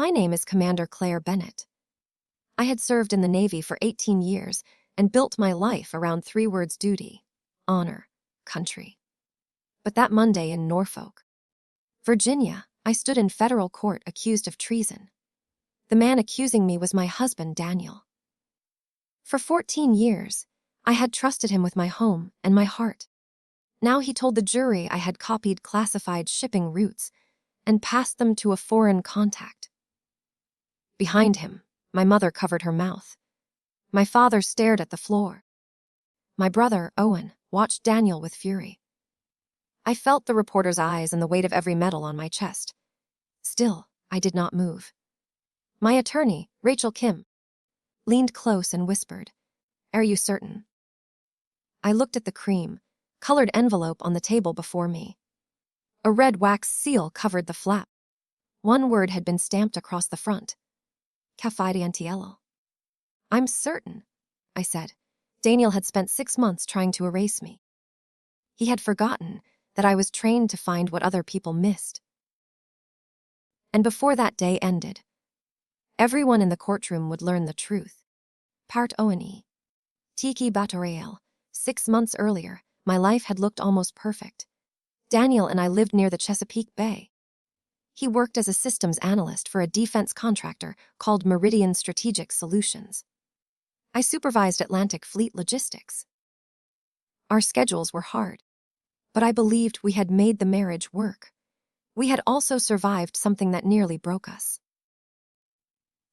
My name is Commander Claire Bennett. I had served in the Navy for 18 years and built my life around 3 words: duty, honor, country. But that Monday in Norfolk, Virginia, I stood in federal court accused of treason. The man accusing me was my husband, Daniel. For 14 years, I had trusted him with my home and my heart. Now he told the jury I had copied classified shipping routes and passed them to a foreign contact. Behind him, my mother covered her mouth. My father stared at the floor. My brother, Owen, watched Daniel with fury. I felt the reporter's eyes and the weight of every medal on my chest. Still, I did not move. My attorney, Rachel Kim, leaned close and whispered, "Are you certain?" I looked at the cream-colored envelope on the table before me. A red wax seal covered the flap. One word had been stamped across the front: Confidentiello. "I'm certain," I said. Daniel had spent 6 months trying to erase me. He had forgotten that I was trained to find what other people missed. And before that day ended, everyone in the courtroom would learn the truth. Part Owen. Tiki betrayal. 6 months earlier, my life had looked almost perfect. Daniel and I lived near the Chesapeake Bay. He worked as a systems analyst for a defense contractor called Meridian Strategic Solutions. I supervised Atlantic Fleet logistics. Our schedules were hard, but I believed we had made the marriage work. We had also survived something that nearly broke us.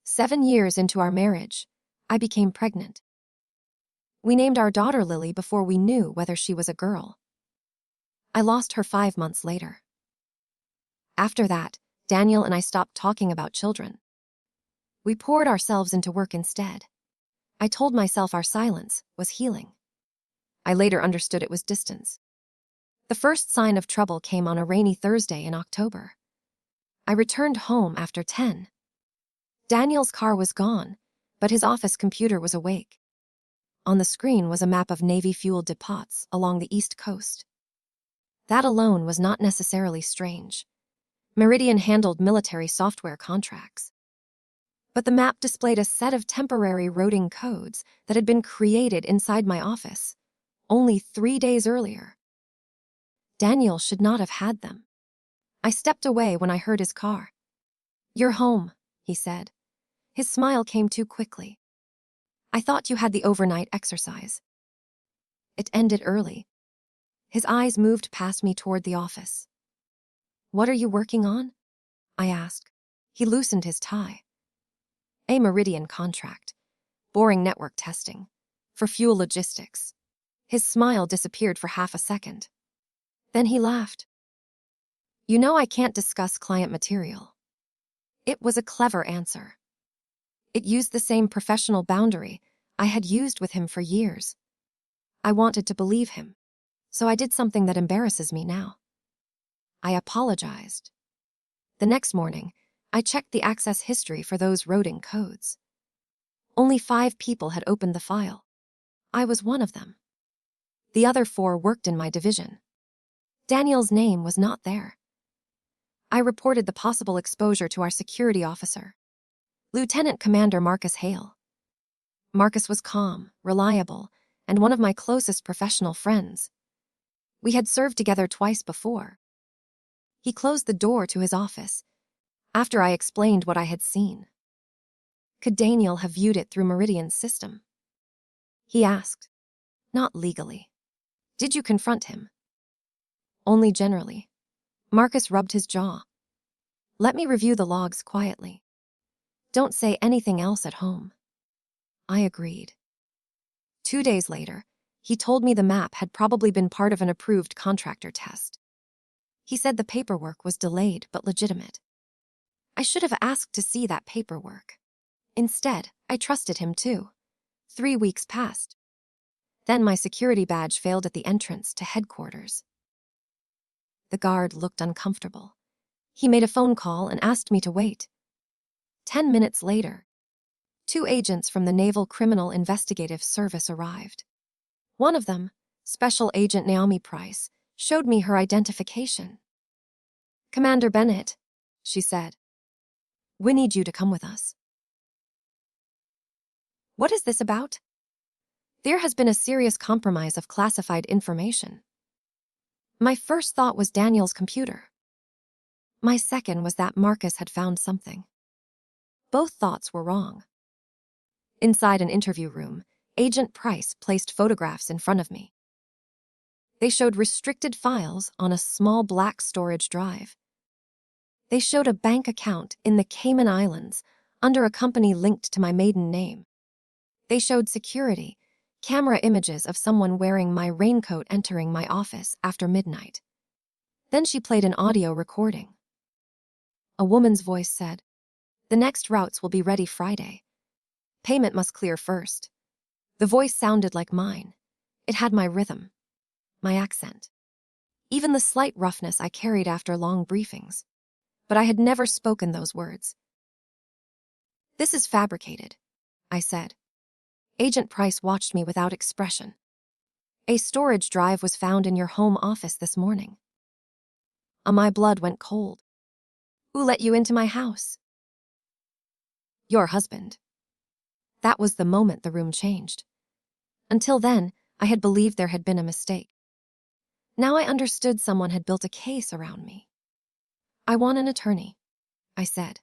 7 years into our marriage, I became pregnant. We named our daughter Lily before we knew whether she was a girl. I lost her 5 months later. After that, Daniel and I stopped talking about children. We poured ourselves into work instead. I told myself our silence was healing. I later understood it was distance. The first sign of trouble came on a rainy Thursday in October. I returned home after 10. Daniel's car was gone, but his office computer was awake. On the screen was a map of Navy fuel depots along the East Coast. That alone was not necessarily strange. Meridian handled military software contracts. But the map displayed a set of temporary routing codes that had been created inside my office only 3 days earlier. Daniel should not have had them. I stepped away when I heard his car. "You're home," he said. His smile came too quickly. "I thought you had the overnight exercise." It ended early. His eyes moved past me toward the office. "What are you working on?" I asked. He loosened his tie. "A Meridian contract. Boring network testing. For fuel logistics." His smile disappeared for half a second. Then he laughed. "You know I can't discuss client material." It was a clever answer. It used the same professional boundary I had used with him for years. I wanted to believe him, so I did something that embarrasses me now. I apologized. The next morning, I checked the access history for those routing codes. Only 5 people had opened the file. I was one of them. The other 4 worked in my division. Daniel's name was not there. I reported the possible exposure to our security officer, Lieutenant Commander Marcus Hale. Marcus was calm, reliable, and one of my closest professional friends. We had served together twice before. He closed the door to his office after I explained what I had seen. Could Daniel have viewed it through Meridian's system? He asked. "Not legally." "Did you confront him?" "Only generally." Marcus rubbed his jaw. "Let me review the logs quietly. Don't say anything else at home." I agreed. 2 days later, he told me the map had probably been part of an approved contractor test. He said the paperwork was delayed but legitimate. I should have asked to see that paperwork. Instead, I trusted him too. 3 weeks passed. Then my security badge failed at the entrance to headquarters. The guard looked uncomfortable. He made a phone call and asked me to wait. 10 minutes later, 2 agents from the Naval Criminal Investigative Service arrived. One of them, Special Agent Naomi Price, showed me her identification. "Commander Bennett," she said. We need you to come with us. What is this about? There has been a serious compromise of classified information. My first thought was Daniel's computer. My second was that Marcus had found something. Both thoughts were wrong. Inside an interview room, Agent Price placed photographs in front of me. They showed restricted files on a small black storage drive. They showed a bank account in the Cayman Islands under a company linked to my maiden name. They showed security, camera images of someone wearing my raincoat entering my office after midnight. Then she played an audio recording. A woman's voice said, "The next routes will be ready Friday. Payment must clear first." The voice sounded like mine. It had my rhythm, my accent, even the slight roughness I carried after long briefings. But I had never spoken those words. "This is fabricated," I said. Agent Price watched me without expression. "A storage drive was found in your home office this morning." My blood went cold. "Who let you into my house?" "Your husband." That was the moment the room changed. Until then, I had believed there had been a mistake. Now I understood someone had built a case around me. "I want an attorney," I said.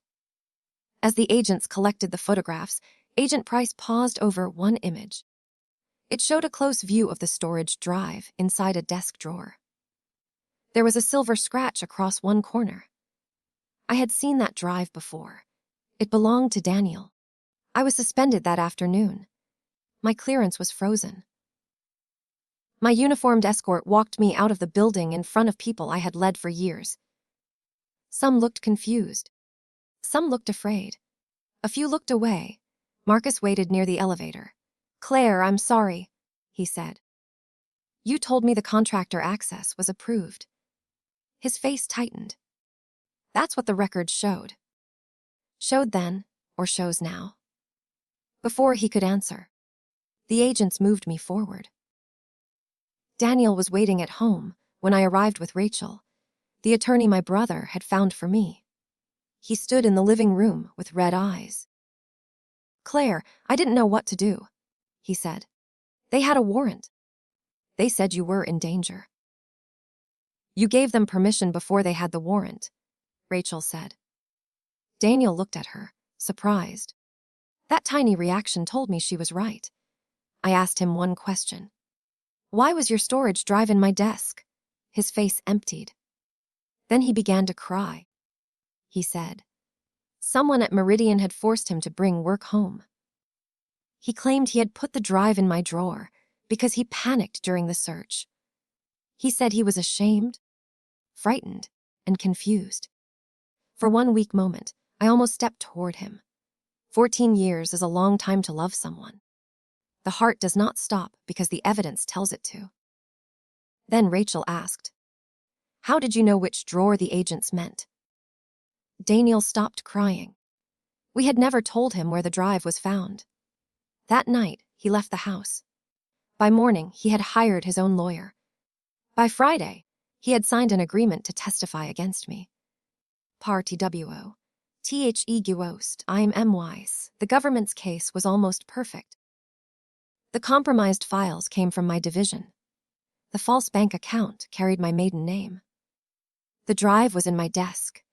As the agents collected the photographs, Agent Price paused over one image. It showed a close view of the storage drive inside a desk drawer. There was a silver scratch across one corner. I had seen that drive before. It belonged to Daniel. I was suspended that afternoon. My clearance was frozen. My uniformed escort walked me out of the building in front of people I had led for years. Some looked confused. Some looked afraid. A few looked away. Marcus waited near the elevator. "Claire, I'm sorry," he said. "You told me the contractor access was approved." His face tightened. That's what the records showed. Showed then, or shows now. Before he could answer, the agents moved me forward. Daniel was waiting at home when I arrived with Rachel, the attorney my brother had found for me. He stood in the living room with red eyes. "Claire, I didn't know what to do," he said. "They had a warrant. They said you were in danger." "You gave them permission before they had the warrant," Rachel said. Daniel looked at her, surprised. That tiny reaction told me she was right. I asked him one question. "Why was your storage drive in my desk?" His face emptied. Then he began to cry. He said, "Someone at Meridian had forced him to bring work home." He claimed he had put the drive in my drawer because he panicked during the search. He said he was ashamed, frightened, and confused. For one weak moment, I almost stepped toward him. 14 years is a long time to love someone. The heart does not stop because the evidence tells it to. Then Rachel asked, "How did you know which drawer the agents meant?" Daniel stopped crying. We had never told him where the drive was found. That night, he left the house. By morning, he had hired his own lawyer. By Friday, he had signed an agreement to testify against me. Par TWO. THE I'm MWIS. The government's case was almost perfect. The compromised files came from my division. The false bank account carried my maiden name. The drive was in my desk.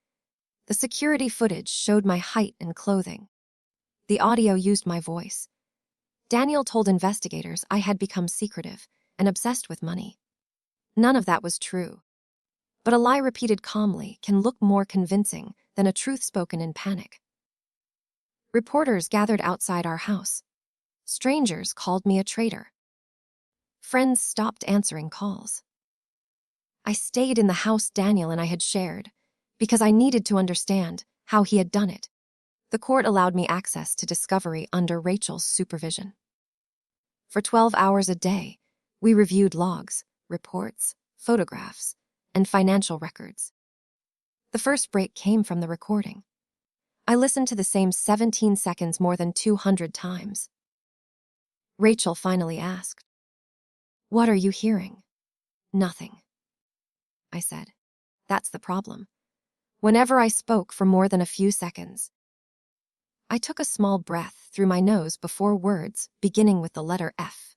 The security footage showed my height and clothing. The audio used my voice. Daniel told investigators I had become secretive and obsessed with money. None of that was true. But a lie repeated calmly can look more convincing than a truth spoken in panic. Reporters gathered outside our house. Strangers called me a traitor. Friends stopped answering calls. I stayed in the house Daniel and I had shared because I needed to understand how he had done it. The court allowed me access to discovery under Rachel's supervision. For 12 hours a day, we reviewed logs, reports, photographs, and financial records. The first break came from the recording. I listened to the same 17 seconds more than 200 times. Rachel finally asked, "What are you hearing?" "Nothing," I said. That's the problem. Whenever I spoke for more than a few seconds, I took a small breath through my nose before words, beginning with the letter F.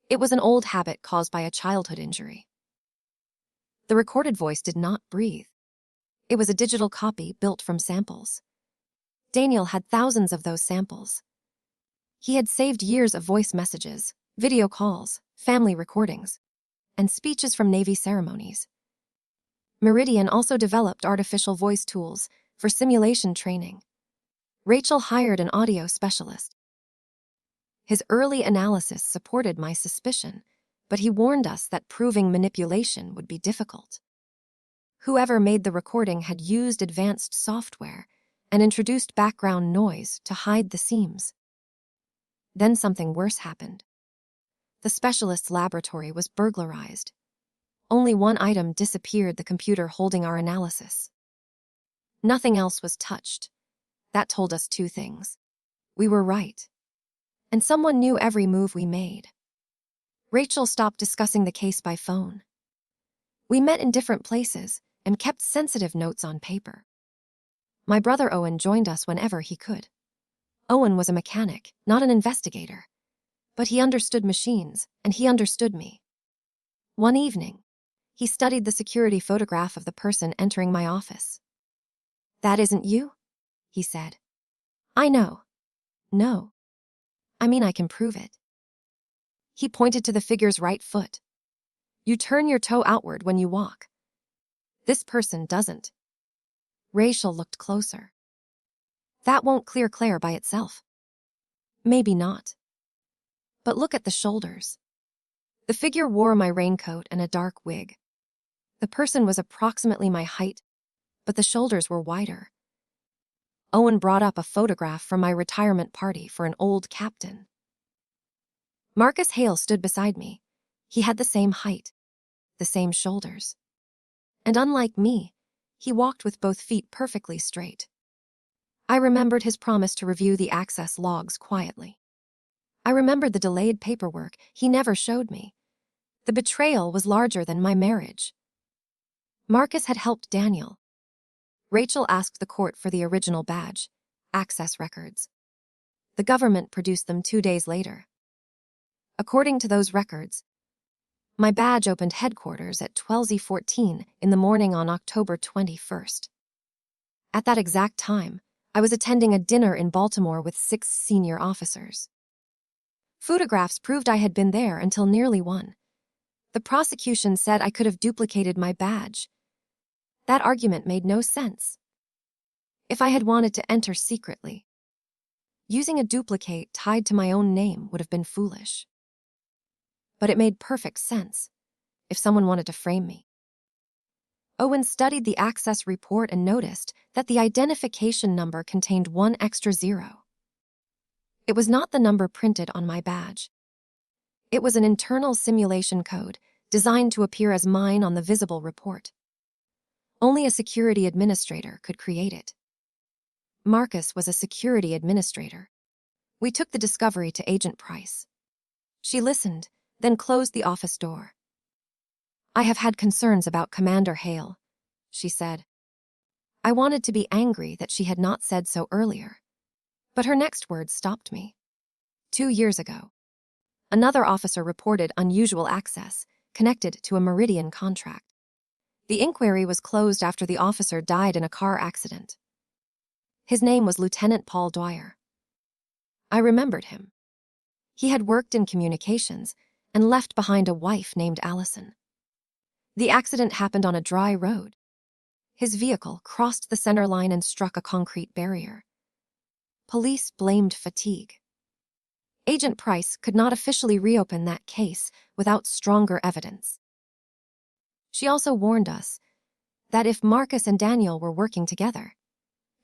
It was an old habit caused by a childhood injury. The recorded voice did not breathe. It was a digital copy built from samples. Daniel had thousands of those samples. He had saved years of voice messages, video calls, family recordings, and speeches from Navy ceremonies. Meridian also developed artificial voice tools for simulation training. Rachel hired an audio specialist. His early analysis supported my suspicion, but he warned us that proving manipulation would be difficult. Whoever made the recording had used advanced software and introduced background noise to hide the seams. Then something worse happened. The specialist's laboratory was burglarized. Only one item disappeared, the computer holding our analysis. Nothing else was touched. That told us two things. We were right. And someone knew every move we made. Rachel stopped discussing the case by phone. We met in different places and kept sensitive notes on paper. My brother Owen joined us whenever he could. Owen was a mechanic, not an investigator. But he understood machines, and he understood me. One evening, he studied the security photograph of the person entering my office. "That isn't you?" he said. "I know." "No. I mean, I can prove it." He pointed to the figure's right foot. "You turn your toe outward when you walk. This person doesn't." Rachel looked closer. "That won't clear Claire by itself." "Maybe not. But look at the shoulders." The figure wore my raincoat and a dark wig. The person was approximately my height, but the shoulders were wider. Owen brought up a photograph from my retirement party for an old captain. Marcus Hale stood beside me. He had the same height, the same shoulders. And unlike me, he walked with both feet perfectly straight. I remembered his promise to review the access logs quietly. I remembered the delayed paperwork he never showed me. The betrayal was larger than my marriage. Marcus had helped Daniel. Rachel asked the court for the original badge, access records. The government produced them 2 days later. According to those records, my badge opened headquarters at 12:14 in the morning on October 21st. At that exact time, I was attending a dinner in Baltimore with 6 senior officers. Photographs proved I had been there until nearly 1. The prosecution said I could have duplicated my badge. That argument made no sense. If I had wanted to enter secretly, using a duplicate tied to my own name would have been foolish. But it made perfect sense if someone wanted to frame me. Owen studied the access report and noticed that the identification number contained 1 extra 0. It was not the number printed on my badge. It was an internal simulation code designed to appear as mine on the visible report. Only a security administrator could create it. Marcus was a security administrator. We took the discovery to Agent Price. She listened, then closed the office door. "I have had concerns about Commander Hale," she said. I wanted to be angry that she had not said so earlier, but her next words stopped me. 2 years ago, another officer reported unusual access connected to a Meridian contract. The inquiry was closed after the officer died in a car accident. His name was Lieutenant Paul Dwyer. I remembered him. He had worked in communications and left behind a wife named Allison. The accident happened on a dry road. His vehicle crossed the center line and struck a concrete barrier. Police blamed fatigue. Agent Price could not officially reopen that case without stronger evidence. She also warned us that if Marcus and Daniel were working together,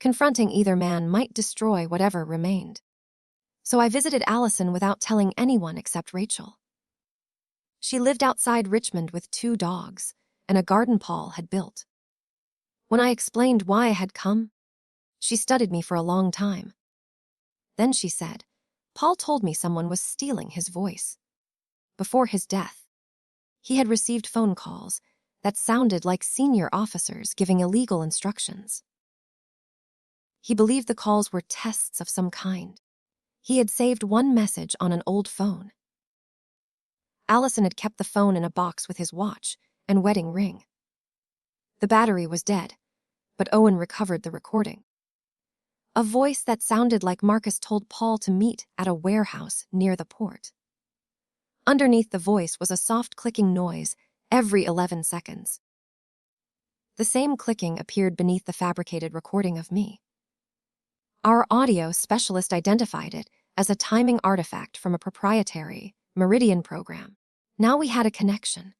confronting either man might destroy whatever remained. So I visited Allison without telling anyone except Rachel. She lived outside Richmond with 2 dogs and a garden Paul had built. When I explained why I had come, she studied me for a long time. Then she said, "Paul told me someone was stealing his voice." Before his death, he had received phone calls that sounded like senior officers giving illegal instructions. He believed the calls were tests of some kind. He had saved one message on an old phone. Allison had kept the phone in a box with his watch and wedding ring. The battery was dead, but Owen recovered the recording. A voice that sounded like Marcus told Paul to meet at a warehouse near the port. Underneath the voice was a soft clicking noise every 11 seconds. The same clicking appeared beneath the fabricated recording of me. Our audio specialist identified it as a timing artifact from a proprietary Meridian program. Now we had a connection.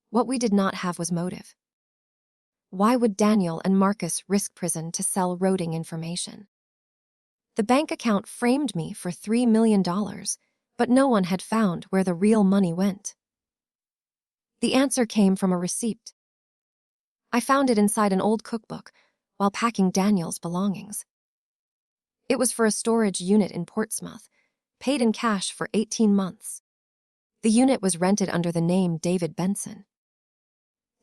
What we did not have was motive. Why would Daniel and Marcus risk prison to sell routing information? The bank account framed me for $3 million, but no one had found where the real money went. The answer came from a receipt. I found it inside an old cookbook while packing Daniel's belongings. It was for a storage unit in Portsmouth, paid in cash for 18 months. The unit was rented under the name David Benson.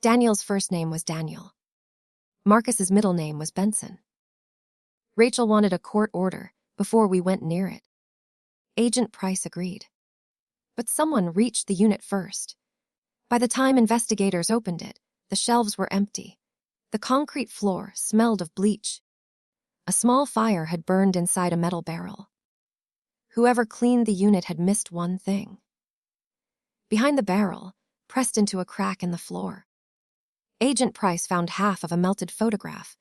Daniel's first name was Daniel. Marcus's middle name was Benson. Rachel wanted a court order before we went near it. Agent Price agreed. But someone reached the unit first. By the time investigators opened it, the shelves were empty. The concrete floor smelled of bleach. A small fire had burned inside a metal barrel. Whoever cleaned the unit had missed one thing. Behind the barrel, pressed into a crack in the floor, Agent Price found half of a melted photograph.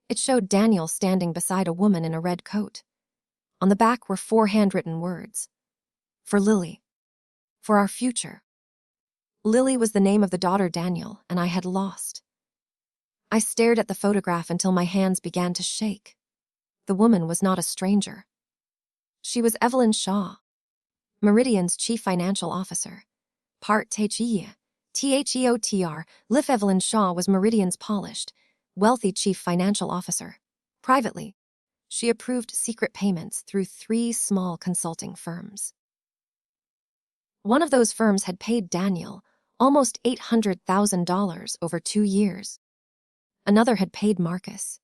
It showed Daniel standing beside a woman in a red coat. On the back were 4 handwritten words. For Lily. For our future. Lily was the name of the daughter Daniel and I had lost. I stared at the photograph until my hands began to shake. The woman was not a stranger. She was Evelyn Shaw, Meridian's chief financial officer. Theotr, Liff Evelyn Shaw was Meridian's polished, wealthy chief financial officer. Privately, she approved secret payments through 3 small consulting firms. One of those firms had paid Daniel almost $800,000 over 2 years. Another had paid Marcus.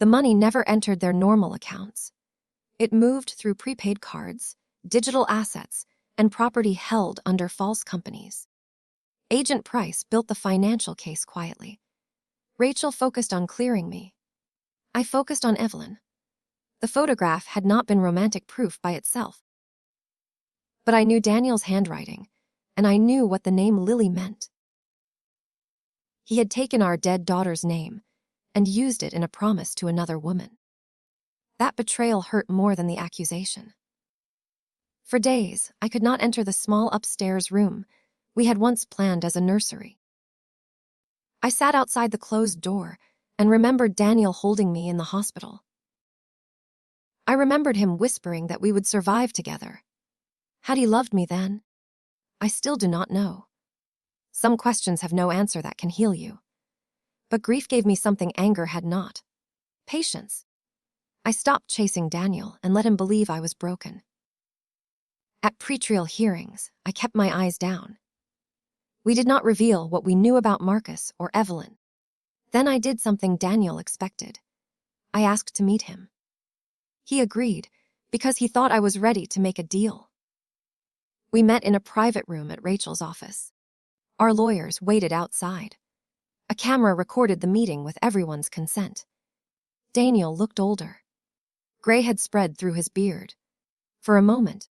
The money never entered their normal accounts. It moved through prepaid cards, digital assets, and property held under false companies. Agent Price built the financial case quietly. Rachel focused on clearing me. I focused on Evelyn. The photograph had not been romantic proof by itself. But I knew Daniel's handwriting, and I knew what the name Lily meant. He had taken our dead daughter's name and used it in a promise to another woman. That betrayal hurt more than the accusation. For days, I could not enter the small upstairs room we had once planned as a nursery. I sat outside the closed door and remembered Daniel holding me in the hospital. I remembered him whispering that we would survive together. Had he loved me then? I still do not know. Some questions have no answer that can heal you. But grief gave me something anger had not. Patience. I stopped chasing Daniel and let him believe I was broken. At pretrial hearings, I kept my eyes down. We did not reveal what we knew about Marcus or Evelyn. Then I did something Daniel expected. I asked to meet him. He agreed because he thought I was ready to make a deal. We met in a private room at Rachel's office. Our lawyers waited outside. A camera recorded the meeting with everyone's consent. Daniel looked older. Gray had spread through his beard. For a moment,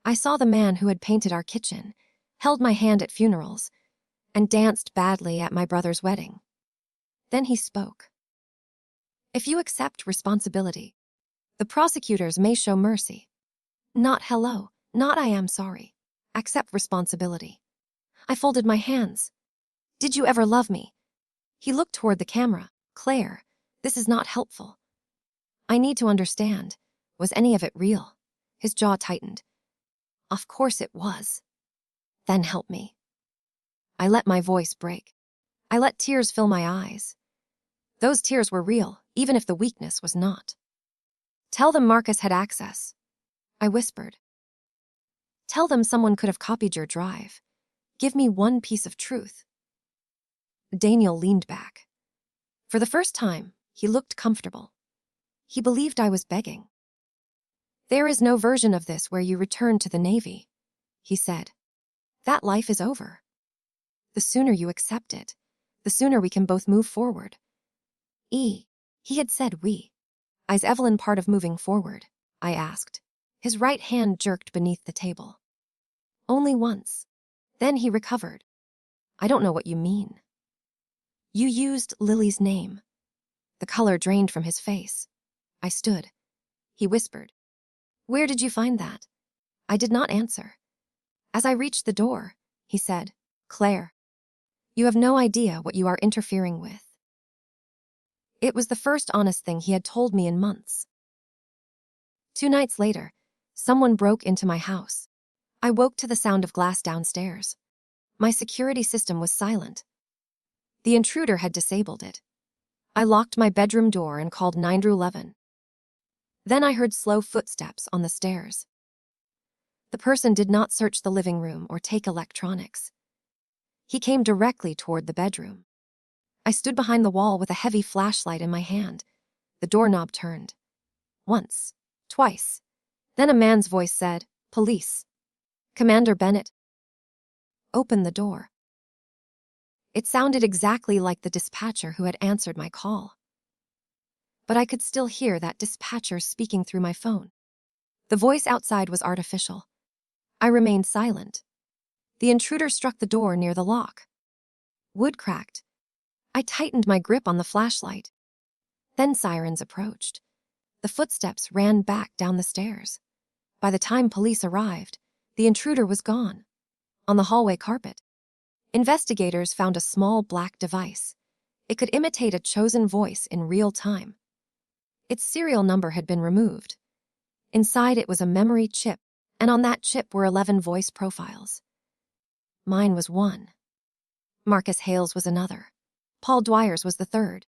I saw the man who had painted our kitchen, held my hand at funerals, and danced badly at my brother's wedding. Then he spoke. If you accept responsibility, the prosecutors may show mercy. Not hello, not I am sorry. Accept responsibility. I folded my hands. Did you ever love me? He looked toward the camera. Claire, this is not helpful. I need to understand. Was any of it real? His jaw tightened. Of course it was. Then help me. I let my voice break. I let tears fill my eyes. Those tears were real, even if the weakness was not. Tell them Marcus had access. I whispered. Tell them someone could have copied your drive. Give me one piece of truth. Daniel leaned back. For the first time, he looked comfortable. He believed I was begging. "There is no version of this where you return to the Navy," he said. "That life is over. The sooner you accept it, the sooner we can both move forward." He had said we. Is Evelyn part of moving forward? I asked. His right hand jerked beneath the table. Only once. Then he recovered. "I don't know what you mean." "You used Lily's name." The color drained from his face. I stood. He whispered, "Where did you find that?" I did not answer. As I reached the door, he said, "Claire, you have no idea what you are interfering with." It was the first honest thing he had told me in months. 2 nights later, someone broke into my house. I woke to the sound of glass downstairs. My security system was silent. The intruder had disabled it. I locked my bedroom door and called 911. Then I heard slow footsteps on the stairs. The person did not search the living room or take electronics. He came directly toward the bedroom. I stood behind the wall with a heavy flashlight in my hand. The doorknob turned. Once, twice. Then a man's voice said, "Police. Commander Bennett." "Open the door." It sounded exactly like the dispatcher who had answered my call. But I could still hear that dispatcher speaking through my phone. The voice outside was artificial. I remained silent. The intruder struck the door near the lock. Wood cracked. I tightened my grip on the flashlight. Then sirens approached. The footsteps ran back down the stairs. By the time police arrived, the intruder was gone. On the hallway carpet, investigators found a small black device. It could imitate a chosen voice in real time. Its serial number had been removed. Inside it was a memory chip, and on that chip were 11 voice profiles. Mine was one. Marcus Hale's was another. Paul Dwyer's was the third.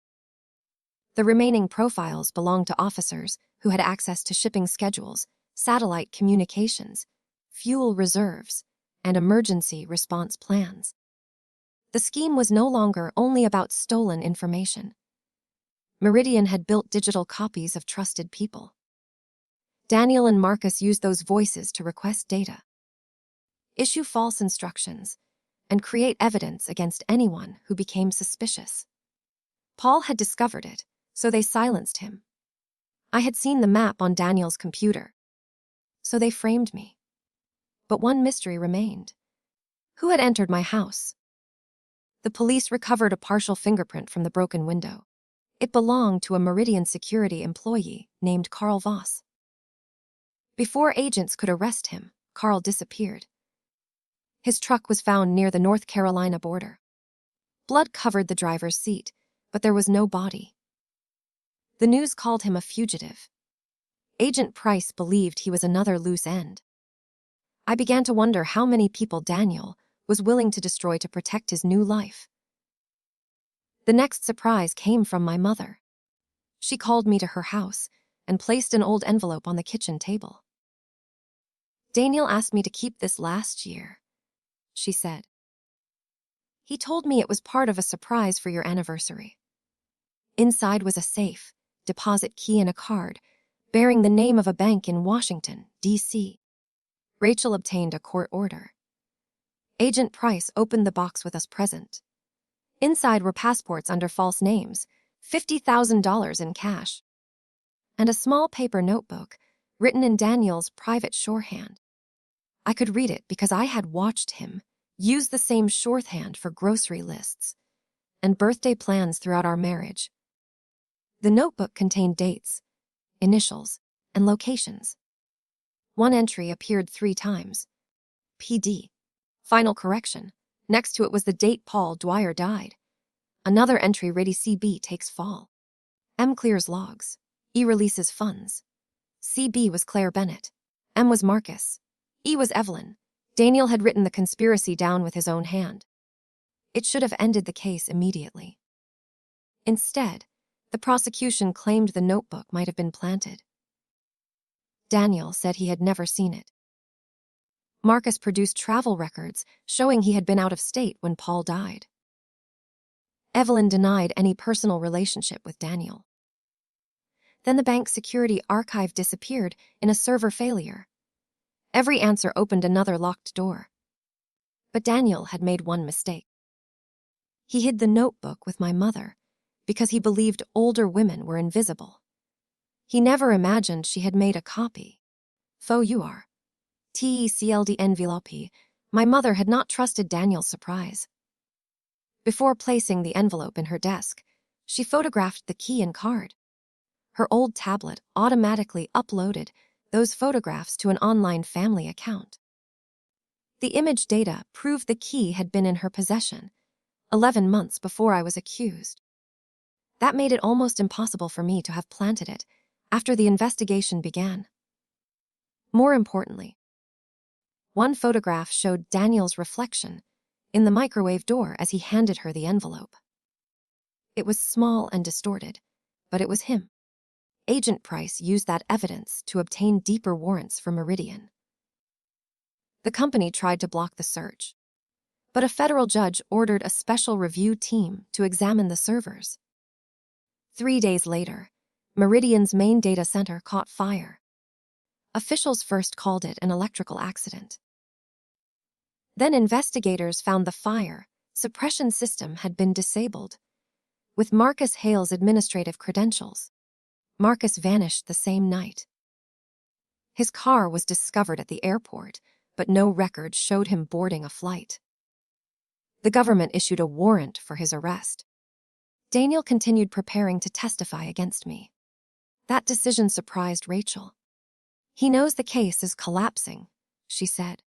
The remaining profiles belonged to officers who had access to shipping schedules, satellite communications, fuel reserves, and emergency response plans. The scheme was no longer only about stolen information. Meridian had built digital copies of trusted people. Daniel and Marcus used those voices to request data, issue false instructions, and create evidence against anyone who became suspicious. Paul had discovered it, so they silenced him. I had seen the map on Daniel's computer, so they framed me. But one mystery remained. Who had entered my house? The police recovered a partial fingerprint from the broken window. It belonged to a Meridian security employee named Carl Voss. Before agents could arrest him, Carl disappeared. His truck was found near the North Carolina border. Blood covered the driver's seat, but there was no body. The news called him a fugitive. Agent Price believed he was another loose end. I began to wonder how many people Daniel was willing to destroy to protect his new life. The next surprise came from my mother. She called me to her house and placed an old envelope on the kitchen table. "Daniel asked me to keep this last year," she said. "He told me it was part of a surprise for your anniversary." Inside was a safe, deposit key, and a card bearing the name of a bank in Washington, D.C. Rachel obtained a court order. Agent Price opened the box with us present. Inside were passports under false names, $50,000 in cash, and a small paper notebook written in Daniel's private shorthand. I could read it because I had watched him use the same shorthand for grocery lists and birthday plans throughout our marriage. The notebook contained dates, initials, and locations. One entry appeared 3 times. PD. Final correction. Next to it was the date Paul Dwyer died. Another entry read CB takes fall. M clears logs. E releases funds. CB was Claire Bennett. M was Marcus. E was Evelyn. Daniel had written the conspiracy down with his own hand. It should have ended the case immediately. Instead, the prosecution claimed the notebook might have been planted. Daniel said he had never seen it. Marcus produced travel records showing he had been out of state when Paul died. Evelyn denied any personal relationship with Daniel. Then the bank's security archive disappeared in a server failure. Every answer opened another locked door. But Daniel had made one mistake. He hid the notebook with my mother because he believed older women were invisible. He never imagined she had made a copy. Faux you are. TECLD envelope. My mother had not trusted Daniel's surprise. Before placing the envelope in her desk, she photographed the key and card. Her old tablet automatically uploaded those photographs to an online family account. The image data proved the key had been in her possession 11 months before I was accused. That made it almost impossible for me to have planted it after the investigation began. More importantly, one photograph showed Daniel's reflection in the microwave door as he handed her the envelope. It was small and distorted, but it was him. Agent Price used that evidence to obtain deeper warrants for Meridian. The company tried to block the search, but a federal judge ordered a special review team to examine the servers. 3 days later, Meridian's main data center caught fire. Officials first called it an electrical accident. Then investigators found the fire suppression system had been disabled. With Marcus Hale's administrative credentials, Marcus vanished the same night. His car was discovered at the airport, but no record showed him boarding a flight. The government issued a warrant for his arrest. Daniel continued preparing to testify against me. That decision surprised Rachel. "He knows the case is collapsing," she said.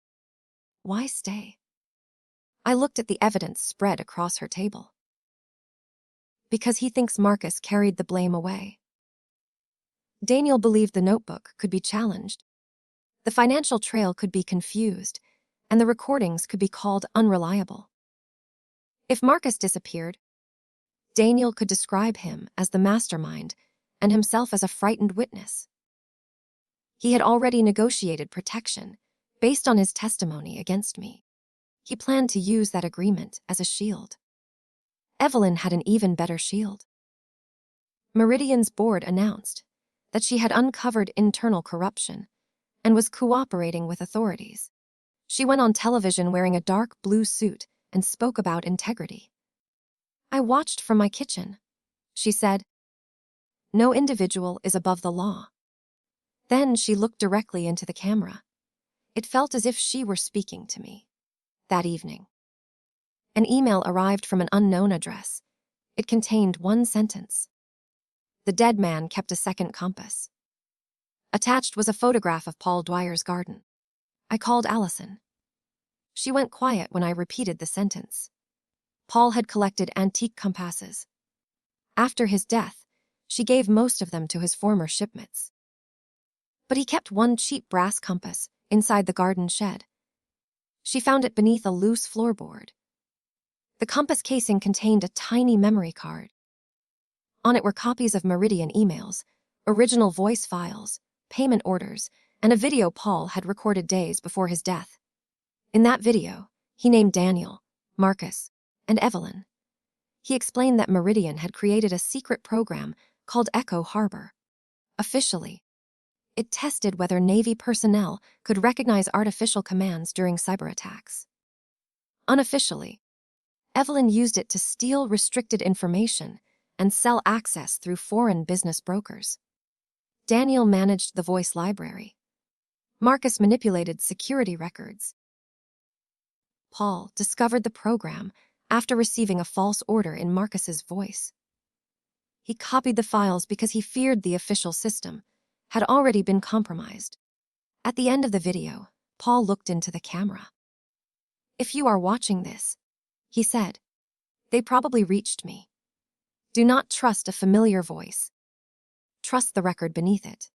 "Why stay?" I looked at the evidence spread across her table. "Because he thinks Marcus carried the blame away." Daniel believed the notebook could be challenged. The financial trail could be confused, and the recordings could be called unreliable. If Marcus disappeared, Daniel could describe him as the mastermind and himself as a frightened witness. He had already negotiated protection based on his testimony against me. He planned to use that agreement as a shield. Evelyn had an even better shield. Meridian's board announced that she had uncovered internal corruption and was cooperating with authorities. She went on television wearing a dark blue suit and spoke about integrity. "I watched from my kitchen," she said. "No individual is above the law." Then she looked directly into the camera. It felt as if she were speaking to me. That evening, an email arrived from an unknown address. It contained one sentence. The dead man kept a second compass. Attached was a photograph of Paul Dwyer's garden. I called Allison. She went quiet when I repeated the sentence. Paul had collected antique compasses. After his death, she gave most of them to his former shipmates. But he kept one cheap brass compass inside the garden shed. She found it beneath a loose floorboard. The compass casing contained a tiny memory card. On it were copies of Meridian emails, original voice files, payment orders, and a video Paul had recorded days before his death. In that video, he named Daniel, Marcus, and Evelyn. He explained that Meridian had created a secret program called Echo Harbor. Officially, it tested whether Navy personnel could recognize artificial commands during cyber attacks. Unofficially, Evelyn used it to steal restricted information and sell access through foreign business brokers. Daniel managed the voice library. Marcus manipulated security records. Paul discovered the program after receiving a false order in Marcus's voice. He copied the files because he feared the official system had already been compromised. At the end of the video, Paul looked into the camera. "If you are watching this," he said, "they probably reached me. Do not trust a familiar voice. Trust the record beneath it."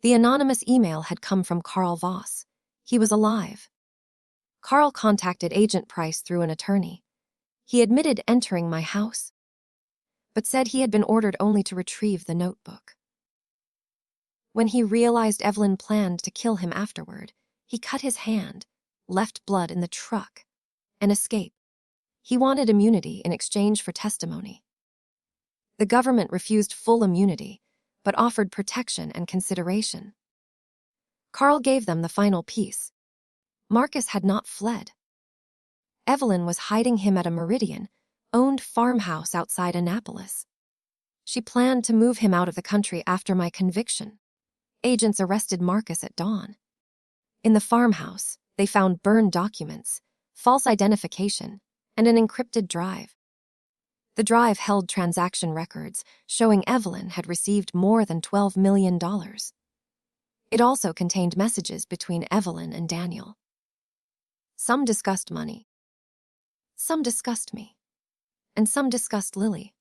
The anonymous email had come from Carl Voss. He was alive. Carl contacted Agent Price through an attorney. He admitted entering my house, but said he had been ordered only to retrieve the notebook. When he realized Evelyn planned to kill him afterward, he cut his hand, left blood in the truck, and escaped. He wanted immunity in exchange for testimony. The government refused full immunity, but offered protection and consideration. Carl gave them the final piece. Marcus had not fled. Evelyn was hiding him at a Meridian-owned farmhouse outside Annapolis. She planned to move him out of the country after my conviction. Agents arrested Marcus at dawn. In the farmhouse, they found burned documents, false identification, and an encrypted drive. The drive held transaction records showing Evelyn had received more than $12 million. It also contained messages between Evelyn and Daniel. Some discussed money. Some discussed me. And some discussed Lily.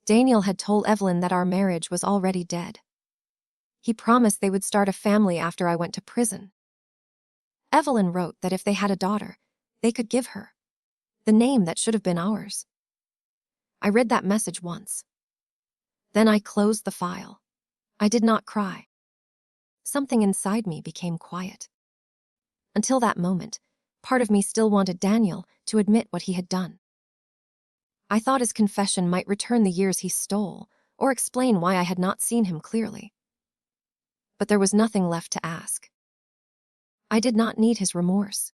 Daniel had told Evelyn that our marriage was already dead. He promised they would start a family after I went to prison. Evelyn wrote that if they had a daughter, they could give her the name that should have been ours. I read that message once. Then I closed the file. I did not cry. Something inside me became quiet. Until that moment, part of me still wanted Daniel to admit what he had done. I thought his confession might return the years he stole or explain why I had not seen him clearly. But there was nothing left to ask. I did not need his remorse.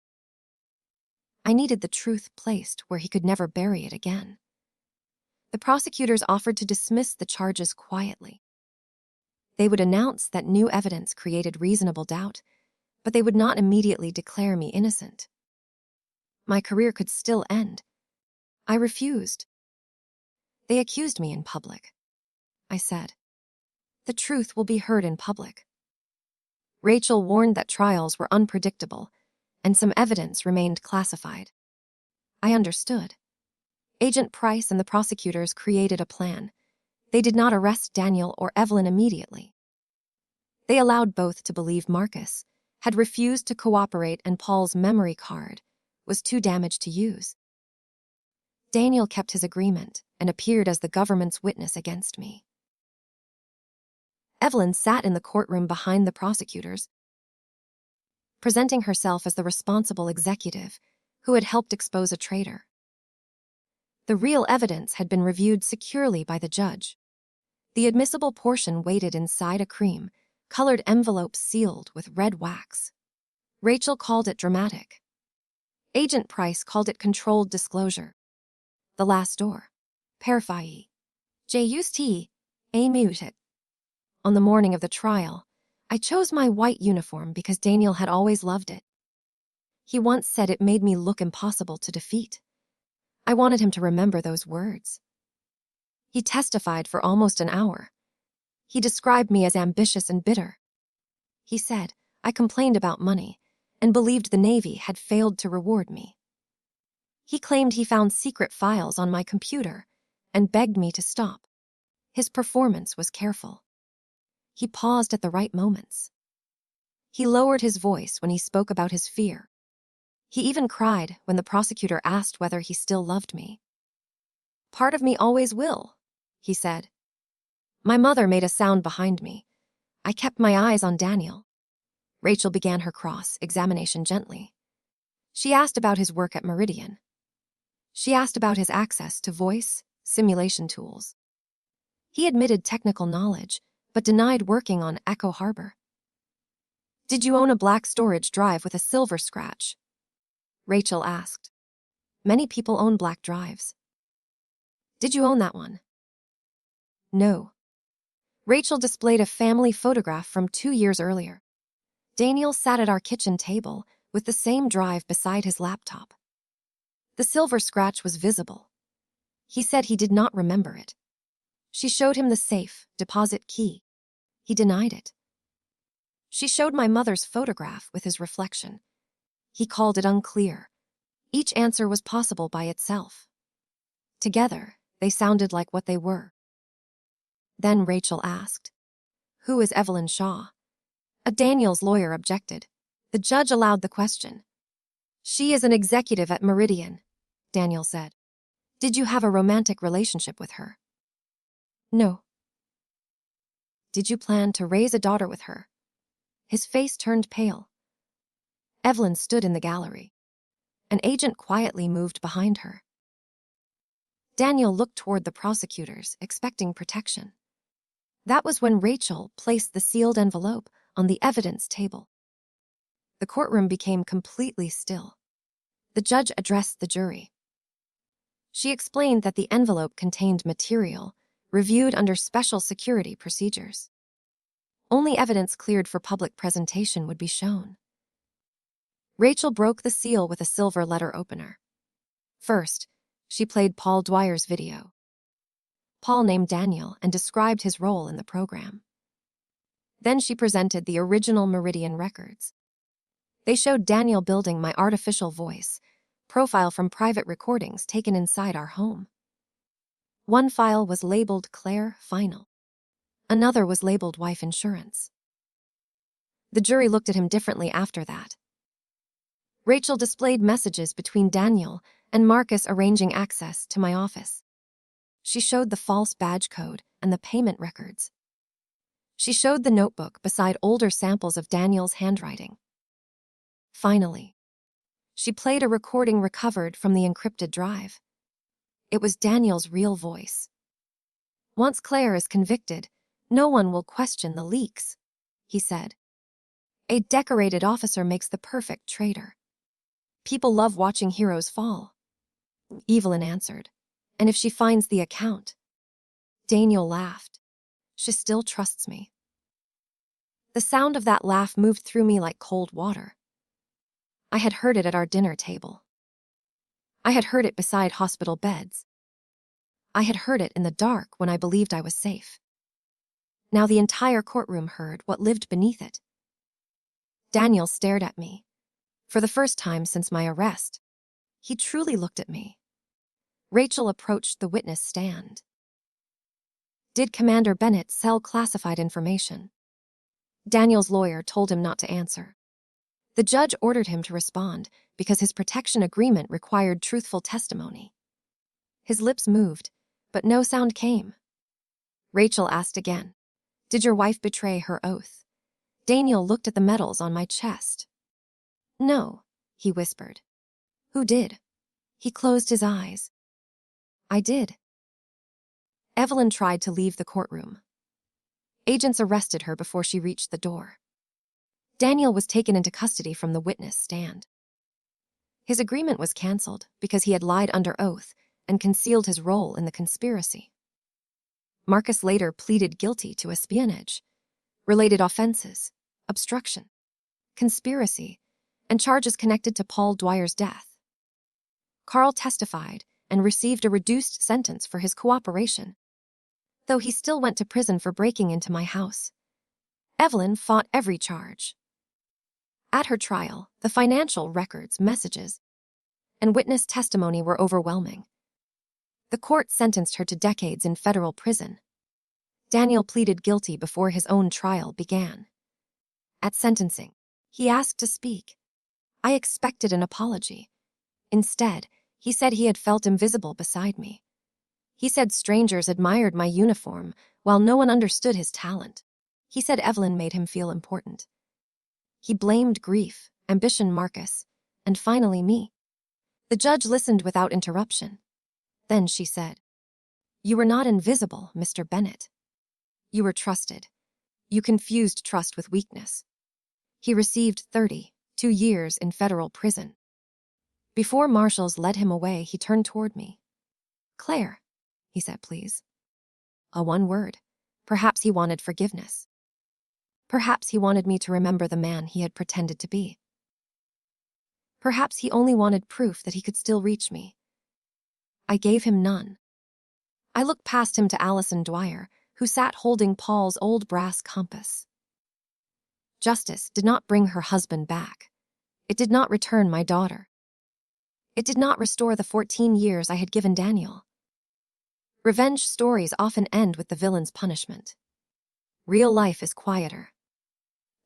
I needed the truth placed where he could never bury it again. The prosecutors offered to dismiss the charges quietly. They would announce that new evidence created reasonable doubt, but they would not immediately declare me innocent. My career could still end. I refused. They accused me in public. I said, "The truth will be heard in public." Rachel warned that trials were unpredictable, and some evidence remained classified. I understood. Agent Price and the prosecutors created a plan. They did not arrest Daniel or Evelyn immediately. They allowed both to believe Marcus had refused to cooperate and Paul's memory card was too damaged to use. Daniel kept his agreement and appeared as the government's witness against me. Evelyn sat in the courtroom behind the prosecutors, presenting herself as the responsible executive who had helped expose a traitor. The real evidence had been reviewed securely by the judge. The admissible portion waited inside a cream-colored envelope sealed with red wax. Rachel called it dramatic. Agent Price called it controlled disclosure. The last door. Perfai. Just a muted. On the morning of the trial, I chose my white uniform because Daniel had always loved it. He once said it made me look impossible to defeat. I wanted him to remember those words. He testified for almost an hour. He described me as ambitious and bitter. He said I complained about money and believed the Navy had failed to reward me. He claimed he found secret files on my computer and begged me to stop. His performance was careful. He paused at the right moments. He lowered his voice when he spoke about his fear. He even cried when the prosecutor asked whether he still loved me. "Part of me always will," he said. My mother made a sound behind me. I kept my eyes on Daniel. Rachel began her cross-examination gently. She asked about his work at Meridian. She asked about his access to voice simulation tools. He admitted technical knowledge, but denied working on Echo Harbor. "Did you own a black storage drive with a silver scratch?" Rachel asked. "Many people own black drives." "Did you own that one?" "No." Rachel displayed a family photograph from 2 years earlier. Daniel sat at our kitchen table with the same drive beside his laptop. The silver scratch was visible. He said he did not remember it. She showed him the safe deposit key. He denied it. She showed my mother's photograph with his reflection. He called it unclear. Each answer was possible by itself. Together, they sounded like what they were. Then Rachel asked, "Who is Evelyn Shaw?" Daniel's lawyer objected. The judge allowed the question. "She is an executive at Meridian," Daniel said. "Did you have a romantic relationship with her?" "No." "Did you plan to raise a daughter with her?" His face turned pale. Evelyn stood in the gallery. An agent quietly moved behind her. Daniel looked toward the prosecutors, expecting protection. That was when Rachel placed the sealed envelope on the evidence table. The courtroom became completely still. The judge addressed the jury. She explained that the envelope contained material reviewed under special security procedures. Only evidence cleared for public presentation would be shown. Rachel broke the seal with a silver letter opener. First, she played Paul Dwyer's video. Paul named Daniel and described his role in the program. Then she presented the original Meridian records. They showed Daniel building my artificial voice profile from private recordings taken inside our home. One file was labeled Claire Final. Another was labeled Wife Insurance. The jury looked at him differently after that. Rachel displayed messages between Daniel and Marcus arranging access to my office. She showed the false badge code and the payment records. She showed the notebook beside older samples of Daniel's handwriting. Finally, she played a recording recovered from the encrypted drive. It was Daniel's real voice. "Once Claire is convicted, no one will question the leaks," he said. "A decorated officer makes the perfect traitor. People love watching heroes fall." Evelyn answered, "And if she finds the account?" Daniel laughed. "She still trusts me." The sound of that laugh moved through me like cold water. I had heard it at our dinner table. I had heard it beside hospital beds. I had heard it in the dark when I believed I was safe. Now the entire courtroom heard what lived beneath it. Daniel stared at me. For the first time since my arrest, he truly looked at me. Rachel approached the witness stand. "Did Commander Bennett sell classified information?" Daniel's lawyer told him not to answer. The judge ordered him to respond because his protection agreement required truthful testimony. His lips moved, but no sound came. Rachel asked again, "Did your wife betray her oath?" Daniel looked at the medals on my chest. "No," he whispered. "Who did?" He closed his eyes. "I did." Evelyn tried to leave the courtroom. Agents arrested her before she reached the door. Daniel was taken into custody from the witness stand. His agreement was canceled because he had lied under oath and concealed his role in the conspiracy. Marcus later pleaded guilty to espionage, related offenses, obstruction, conspiracy, and charges connected to Paul Dwyer's death. Carl testified and received a reduced sentence for his cooperation, though he still went to prison for breaking into my house. Evelyn fought every charge. At her trial, the financial records, messages, and witness testimony were overwhelming. The court sentenced her to decades in federal prison. Daniel pleaded guilty before his own trial began. At sentencing, he asked to speak. I expected an apology. Instead, he said he had felt invisible beside me. He said strangers admired my uniform while no one understood his talent. He said Evelyn made him feel important. He blamed grief, ambition, Marcus, and finally me. The judge listened without interruption. Then she said, "You were not invisible, Mr. Bennett. You were trusted. You confused trust with weakness." He received 32 years in federal prison. Before marshals led him away, he turned toward me. "Claire," he said, "please." A one word. Perhaps he wanted forgiveness. Perhaps he wanted me to remember the man he had pretended to be. Perhaps he only wanted proof that he could still reach me. I gave him none. I looked past him to Allison Dwyer, who sat holding Paul's old brass compass. Justice did not bring her husband back. It did not return my daughter. It did not restore the 14 years I had given Daniel. Revenge stories often end with the villain's punishment. Real life is quieter.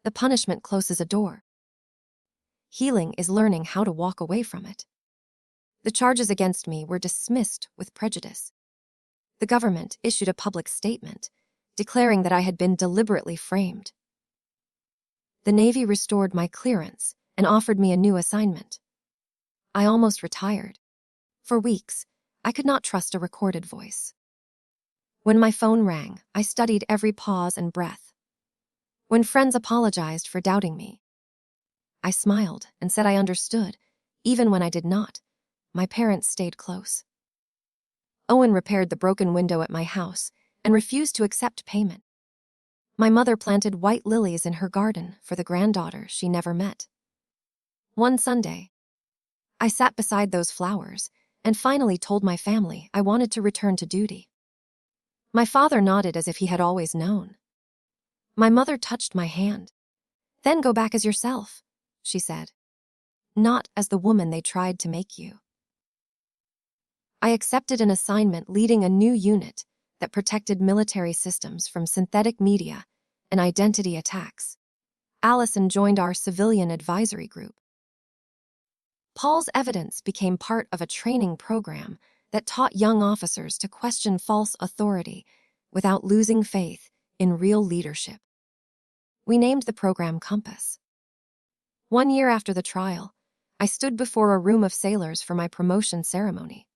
The punishment closes a door. Healing is learning how to walk away from it. The charges against me were dismissed with prejudice. The government issued a public statement declaring that I had been deliberately framed. The Navy restored my clearance and offered me a new assignment. I almost retired. For weeks, I could not trust a recorded voice. When my phone rang, I studied every pause and breath. When friends apologized for doubting me, I smiled and said I understood, even when I did not. My parents stayed close. Owen repaired the broken window at my house and refused to accept payment. My mother planted white lilies in her garden for the granddaughter she never met. One Sunday, I sat beside those flowers and finally told my family I wanted to return to duty. My father nodded as if he had always known. My mother touched my hand. "Then go back as yourself," she said. "Not as the woman they tried to make you." I accepted an assignment leading a new unit that protected military systems from synthetic media and identity attacks. Allison joined our civilian advisory group. Paul's evidence became part of a training program that taught young officers to question false authority without losing faith in real leadership. We named the program Compass. 1 year after the trial, I stood before a room of sailors for my promotion ceremony.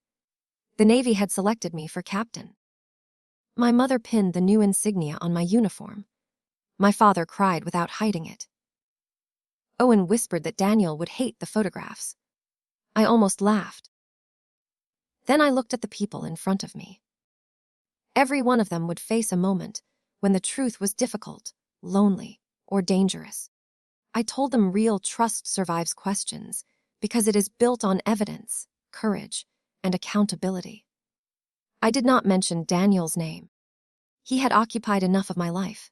The Navy had selected me for captain. My mother pinned the new insignia on my uniform. My father cried without hiding it. Owen whispered that Daniel would hate the photographs. I almost laughed. Then I looked at the people in front of me. Every one of them would face a moment when the truth was difficult, lonely, or dangerous. I told them real trust survives questions because it is built on evidence, courage, and accountability. I did not mention Daniel's name. He had occupied enough of my life.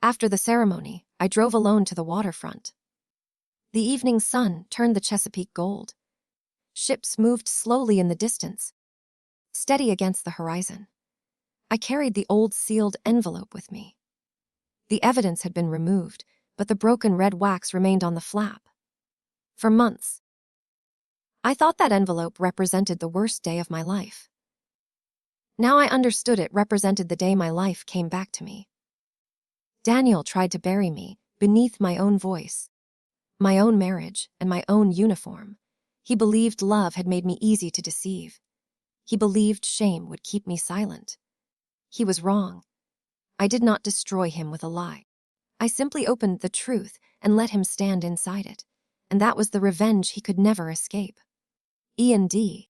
After the ceremony, I drove alone to the waterfront. The evening sun turned the Chesapeake gold. Ships moved slowly in the distance, steady against the horizon. I carried the old sealed envelope with me. The evidence had been removed, but the broken red wax remained on the flap. For months, I thought that envelope represented the worst day of my life. Now I understood it represented the day my life came back to me. Daniel tried to bury me beneath my own voice, my own marriage, and my own uniform. He believed love had made me easy to deceive. He believed shame would keep me silent. He was wrong. I did not destroy him with a lie. I simply opened the truth and let him stand inside it, and that was the revenge he could never escape. E&D